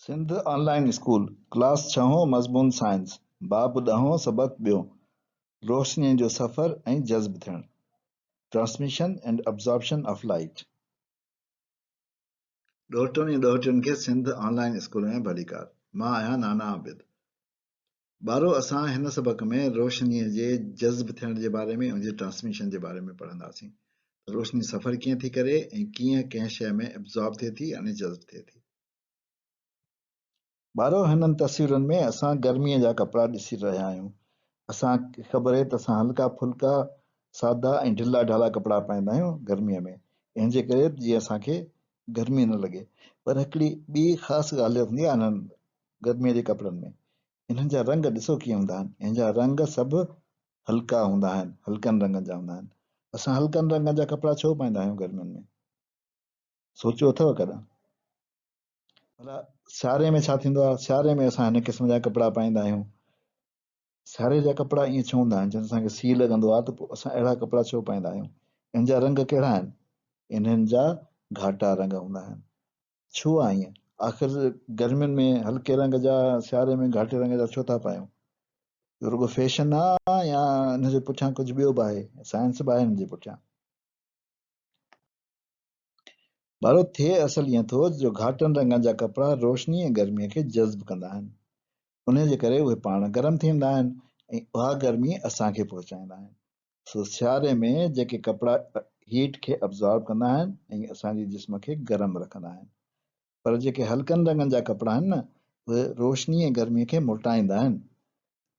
Sindh online school class 6 मज़मून science बाब 10 सबक ॿियो रोशनीअ जो सफ़र ऐं जज़्ब थियणु transmission and absorption of light. ॾोहिटनि ऐं ॾोहिटियुनि खे सिंध ऑनलाइन स्कूल में भलीकार। मां आहियां नाना आबिद। ॿारो असां हिन सबक में रोशनीअ जे जज़्ब थियण जे बारे में उनजे ट्रांसमिशन जे बारे में पढ़ंदासीं। रोशनी सफ़र कीअं थी करे ऐं कीअं कंहिं शइ में एब्ज़ॉर्ब थिए थी यानी जज़्ब थिए थी। ॿारो हिननि तस्वीरुनि में असां गर्मीअ जा कपिड़ा ॾिसी रहिया आहियूं। असांखे ख़बर आहे त असां हल्का फुल्का सादा ऐं ढिला ढाला कपिड़ा पाईंदा आहियूं गर्मीअ में, इन जे करे जीअं असांखे गर्मी न लॻे। पर हिकिड़ी ॿी ख़ासि ॻाल्हि हूंदी आहे हिननि गर्मीअ जे कपिड़नि में, इन्हनि जा रंग ॾिसो कीअं हूंदा आहिनि। इन जा रंग सभु हल्का हूंदा आहिनि, हल्कनि रंगनि जा हूंदा आहिनि। असां हल्कनि रंगनि जा कपिड़ा छो पाईंदा आहियूं गर्मियुनि में, सोचियो अथव कॾहिं? भला सियारे में छा थींदो आहे? सियारे में असां हिन क़िस्म जा कपिड़ा पाईंदा आहियूं। सियारे जा कपिड़ा ईअं छो हूंदा आहिनि जंहिं असांखे सी लॻंदो आहे, त पोइ असां अहिड़ा कपिड़ा छो पाईंदा आहियूं? इन जा रंग कहिड़ा आहिनि? इन्हनि जा घाटा रंग हूंदा आहिनि। छो आहे ईअं? आख़िर गर्मियुनि में हल्के रंग जा, सियारे में घाटे रंग जा छो था पायूं? इहो रुॻो फैशन आहे या हिन जे पुठियां कुझु ॿियो बि आहे, साइंस बि आहे हिन जे पुठियां? ॿारो थिए असल ईअं थो जो घाटनि रंगनि जा कपिड़ा रोशनी ऐं गर्मीअ खे जज़्ब कंदा आहिनि। उन जे करे उहे पाण गरम थींदा आहिनि ऐं उहा गर्मी असांखे पहुचाईंदा आहिनि। सो सियारे में जेके कपिड़ा हीट खे अब्ज़ॉर्ब कंदा आहिनि ऐं असांजे जिस्म खे गरम रखंदा आहिनि, पर जेके हल्कनि रंगनि जा कपिड़ा आहिनि न, उहे रोशनी ऐं गर्मीअ खे मोटाईंदा आहिनि।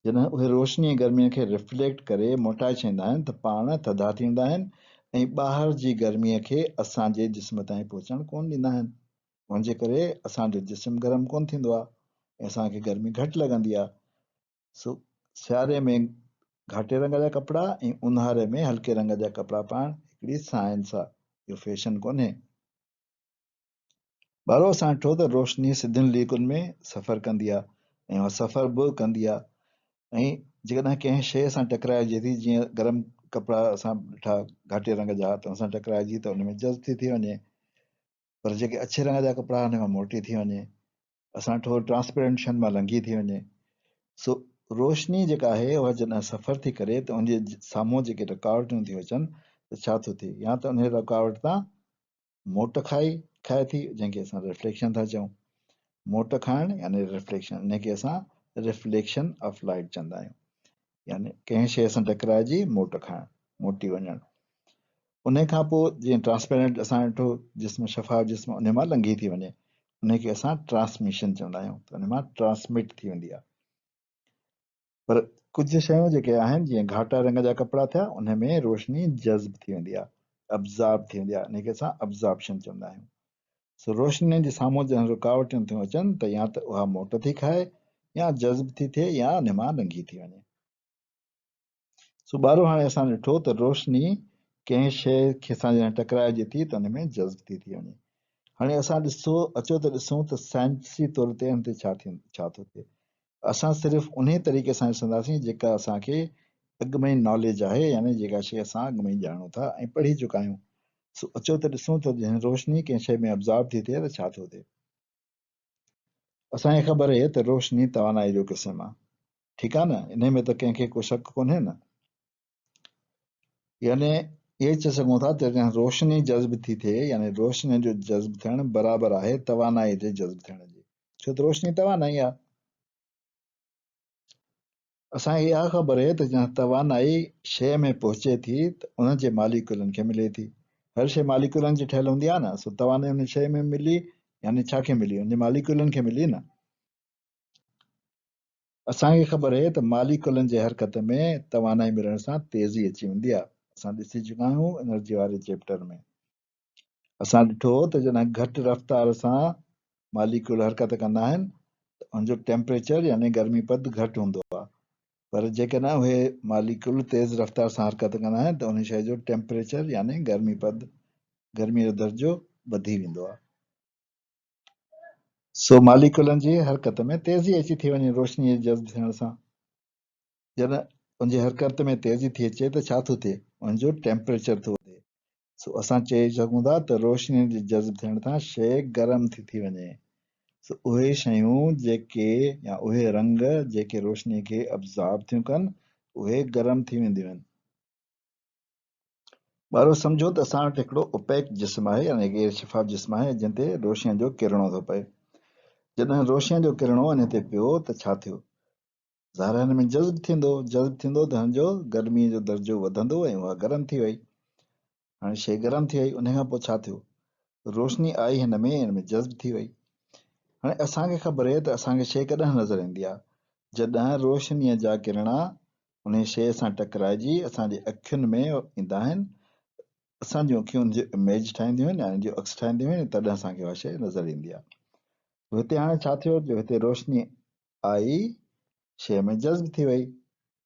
जॾहिं उहे रोशनी ऐं गर्मीअ खे रिफ्लेक्ट करे मोटाए छॾींदा आहिनि त पाण थधा थींदा आहिनि ऐं ॿाहिरि जी गर्मीअ खे असांजे जिस्म ताईं पहुचणु कोन ॾींदा आहिनि। उनजे करे असांजो जिस्म गरम कोन थींदो आहे ऐं असांखे गर्मी घटि लॻंदी आहे। सो सियारे में घाटे रंग जा कपिड़ा ऐं ऊन्हारे में हल्के रंग जा कपिड़ा पाइणु हिकिड़ी साइंस आहे, इहो फैशन कोन्हे। ॿारो असां ॾिठो त रोशनी सिधियुनि लीकुनि में सफ़र कंदी आहे ऐं उहा सफ़र बि कंदी आहे। ऐं जेकॾहिं कंहिं शइ सां टकराइजे थी, जीअं गरम कपिड़ा असां ॾिठा घाटे रंग जा, त हुन सां टकराइजी त उन में जज़्ब थी वञे। पर जेके अछे रंग जा कपिड़ा हुन खां मोटी थी वञे, असां ॾिठो ट्रांसपेरेंट शयुनि मां लंघी थी वञे। सो रोशनी जेका आहे उहा जॾहिं सफ़र थी करे त उनजे साम्हूं जेके रुकावटूं थी अचनि त छा थो थिए? या त उन रुकावट तां मोट खाए थी, जंहिंखे असां रिफ्लेक्शन था चऊं। मोट खाइणु यानी रिफ्लेक्शन, इनखे असां रिफ्लेक्शन ऑफ लाइट चवंदा आहियूं। यानी कंहिं शइ सां टकराइजी मोट खाइणु, मोटी वञणु। उन खां पोइ जीअं ट्रांसपेरेंट असां ॾिठो जिस्म, शफ़ाफ़ जिस्म उन मां लंघी थी वञे, उनखे असां ट्रांसमिशन चवंदा आहियूं, त उन मां ट्रांसमिट थी वेंदी आहे। पर कुझु शयूं जेके आहिनि जीअं घाटा रंग जा कपिड़ा थिया, उन में रोशनी जज़्ब थी वेंदी आहे, अब्ज़ॉर्ब थी वेंदी आहे, इनखे असां अब्ज़ॉर्प्शन चवंदा आहियूं। सो रोशनी जे साम्हूं जॾहिं रुकावटूं थियूं अचनि त या त उहा मोट थी खाए, या जज़्ब थी थिए, या उन मां लंघी थी वञे। सो ॿारो हाणे असां ॾिठो त रोशनी कंहिं शइ खे सां जॾहिं टकराइजे थी त उन में जज़्ब थी वञे। हाणे असां अचो त ॾिसूं त साइंसी तौर ते हिन ते छा थो थिए। असां सिर्फ़ु उन तरीक़े सां ॾिसंदासीं जेका असांखे अॻु में नॉलेज आहे, यानी जेका शइ असां अॻु में ॼाणूं था ऐं पढ़ी चुका आहियूं। सो अचो त ॾिसूं त जॾहिं रोशनी कंहिं शइ में अब्ज़ॉर्ब थी थिए त छा थो थिए। असांखे ख़बर आहे त रोशनी तवानाई जो क़िस्म आहे, ठीकु आहे न, इन में त कंहिंखे को शक कोन्हे न। यानी इहे चई सघूं था त जॾहिं रोशनी जज़्ब थी थिए, यानी रोशनी जो जज़्ब थियणु बराबरि आहे तवानाई जे जज़्ब थियण जे, छो त रोशनी तवानाई आहे। असांखे इहा ख़बर आहे त जॾहिं तवानाई शइ में पहुचे थी त उन जे मालिकुलनि खे मिले थी। हर शइ मालिकुलनि जी ठहियल हूंदी आहे न, सो तवानाई उन शइ में मिली, यानी छा खे मिली? उन जे मालिकुलनि खे मिली न। असांखे ख़बर आहे त मालिकुलनि जे हरकत में तवानाई मिलण सां तेज़ी अची वेंदी आहे। असां ॾिसी चुका आहियूं एनर्जी वारे चैप्टर में। असां ॾिठो त जॾहिं घटि रफ़्तार सां मालिकुल हरकत कंदा आहिनि त उनजो टेम्परेचर यानी गर्मीपद घटि हूंदो आहे। पर जेकॾहिं उहे मालिकुल तेज़ रफ़्तार सां हरकत कंदा आहिनि त उन शइ जो टेम्परेचर यानी गर्मीपद, गर्मीअ जो दर्जो वधी वेंदो आहे। सो मालिकुलनि जी हरकत में तेज़ी अची थी वञे रोशनीअ जे जज़्ब थियण सां। जॾहिं उनजी हरकत में तेज़ी थी अचे त छा थो थिए? उनजो टेम्परेचर थो वधे। सो असां चई सघूं था त रोशनी जे जज़्ब थियण सां शइ गरम थी वञे। उहे शयूं जेके या उहे रंग जेके रोशनीअ खे अब्ज़ॉर्ब थियूं कनि उहे गरम थी वेंदियूं आहिनि। ॿारो सम्झो त असां वटि हिकिड़ो ओपेक जिस्म आहे यानी गैर शफ़ाफ़ जिस्म आहे जिन ते रोशनीअ जो किरणो थो पए। जॾहिं रोशनीअ जो किरणो इन ते पियो त छा थियो? ज़ाहिर हिन में जज़्ब थींदो त हिन जो गर्मीअ जो दर्जो वधंदो ऐं उहा गरम थी वई। हाणे शइ गरम थी वई, उन खां पोइ छा थियो? रोशनी आई हिन में जज़्ब थी वई। हाणे असांखे ख़बर आहे त असांखे शइ कॾहिं नज़र ईंदी आहे? जॾहिं रोशनीअ जा किरणा उन शइ सां टकराइजी असांजी अखियुनि में ईंदा आहिनि, असांजूं अखियूं हुनजी इमेज ठाहींदियूं आहिनि, यानी जो अक्स ठाहींदियूं आहिनि, तॾहिं असांखे उहा शइ नज़र ईंदी आहे। हिते हाणे छा थियो? जो हिते रोशनी आई, शइ में जज़्ब थी वई,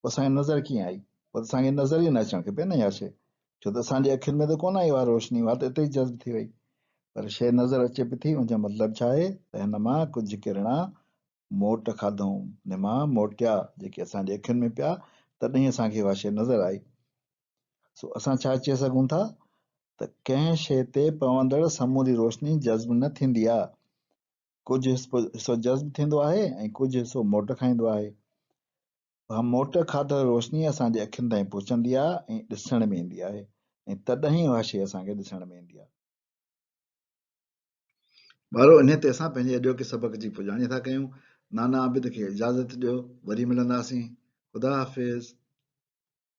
पोइ असांखे नज़र कीअं आई? पोइ असांखे नज़र ई न अचणु खपे न इहा शइ, छो त असांजी अखियुनि में त कोन आई उहा रोशनी, उहा त हिते ई जज़्ब थी वई। पर शइ नज़र अचे पई थी, उनजो मतिलबु छा आहे त हिन मां कुझु किरणा मोट खाधऊं, हिन मां मोटिया जेके असांजे अखियुनि में पिया, तॾहिं असांखे उहा शइ नज़र आई। सो असां छा चई सघूं था त कंहिं शइ ते पवंदड़ समूरी रोशनी जज़्ब न थींदी आहे। कुझु हिसो जज़्ब थींदो आहे ऐं कुझु हिसो मोट खाईंदो आहे। उहा मोट खाधल रोशनी असांजे अखियुनि ताईं पहुचंदी आहे ऐं ॾिसण में ईंदी आहे, ऐं तॾहिं उहा शइ असांखे ॾिसण में ईंदी आहे। ॿारो इन ते असां पंहिंजे अॼोके सबक जी पुॼाणी था कयूं। नाना आबिद खे इजाज़त ॾियो, वरी मिलंदासीं। ख़ुदा हाफ़िज़।